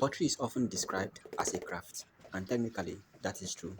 Pottery is often described as a craft, and technically, that is true.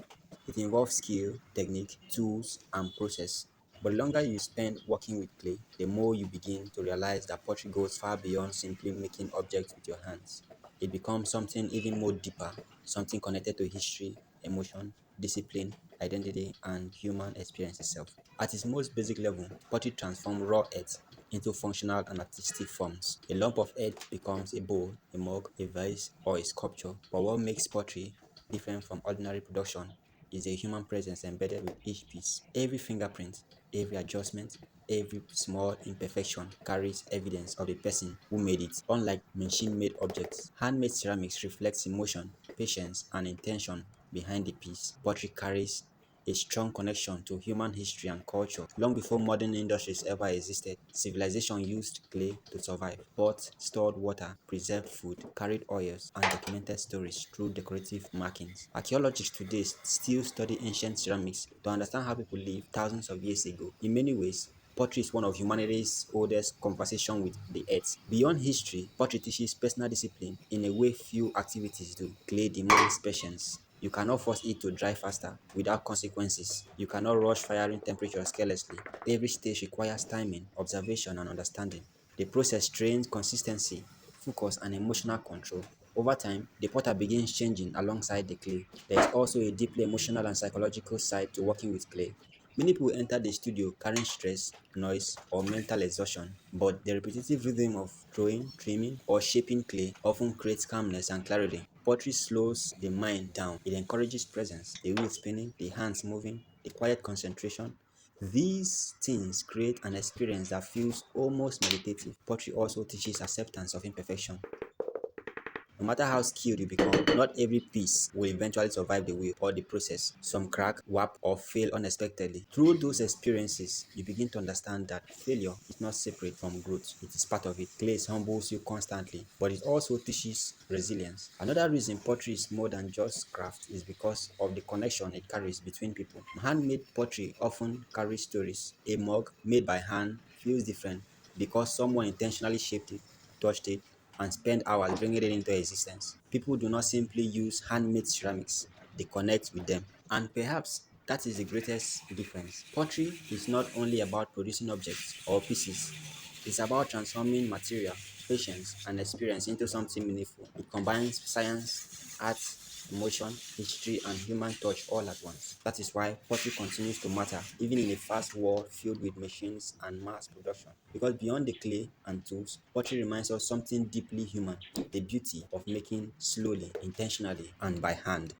It involves skill, technique, tools, and process. But the longer you spend working with clay, the more you begin to realize that pottery goes far beyond simply making objects with your hands. It becomes something even more deeper, something connected to history, emotion, discipline, identity, and human experience itself. At its most basic level, pottery transforms raw earth into functional and artistic forms. A lump of earth becomes a bowl, a mug, a vase, or a sculpture. But what makes pottery different from ordinary production is a human presence embedded with each piece. Every fingerprint, every adjustment, every small imperfection carries evidence of the person who made it. Unlike machine-made objects, handmade ceramics reflects emotion, patience, and intention behind the piece. Pottery carries a strong connection to human history and culture. Long before modern industries ever existed, civilization used clay to survive. Pots stored water, preserved food, carried oils, and documented stories through decorative markings. Archaeologists today still study ancient ceramics to understand how people lived thousands of years ago. In many ways, pottery is one of humanity's oldest conversation with the earth. Beyond history, pottery teaches personal discipline in a way few activities do. Clay demands patience. You cannot force it to dry faster without consequences. You cannot rush firing temperatures carelessly. Every stage requires timing, observation, and understanding. The process trains consistency, focus, and emotional control. Over time, the potter begins changing alongside the clay. There is also a deeply emotional and psychological side to working with clay. Many people enter the studio carrying stress, noise, or mental exhaustion, but the repetitive rhythm of throwing, trimming, or shaping clay often creates calmness and clarity. Pottery slows the mind down. It encourages presence, the wheel spinning, the hands moving, the quiet concentration. These things create an experience that feels almost meditative. Pottery also teaches acceptance of imperfection. No matter how skilled you become, not every piece will eventually survive the wheel or the process. Some crack, warp, or fail unexpectedly. Through those experiences, you begin to understand that failure is not separate from growth. It is part of it. Clay humbles you constantly, but it also teaches resilience. Another reason pottery is more than just craft is because of the connection it carries between people. Handmade pottery often carries stories. A mug made by hand feels different because someone intentionally shaped it, touched it, and spend hours bringing it into existence. People do not simply use handmade ceramics, they connect with them. And perhaps that is the greatest difference. Pottery is not only about producing objects or pieces, it's about transforming material, patience, and experience into something meaningful. It combines science, art, emotion, history, and human touch all at once. That is why pottery continues to matter, even in a fast world filled with machines and mass production. Because beyond the clay and tools, pottery reminds us something deeply human, the beauty of making slowly, intentionally, and by hand.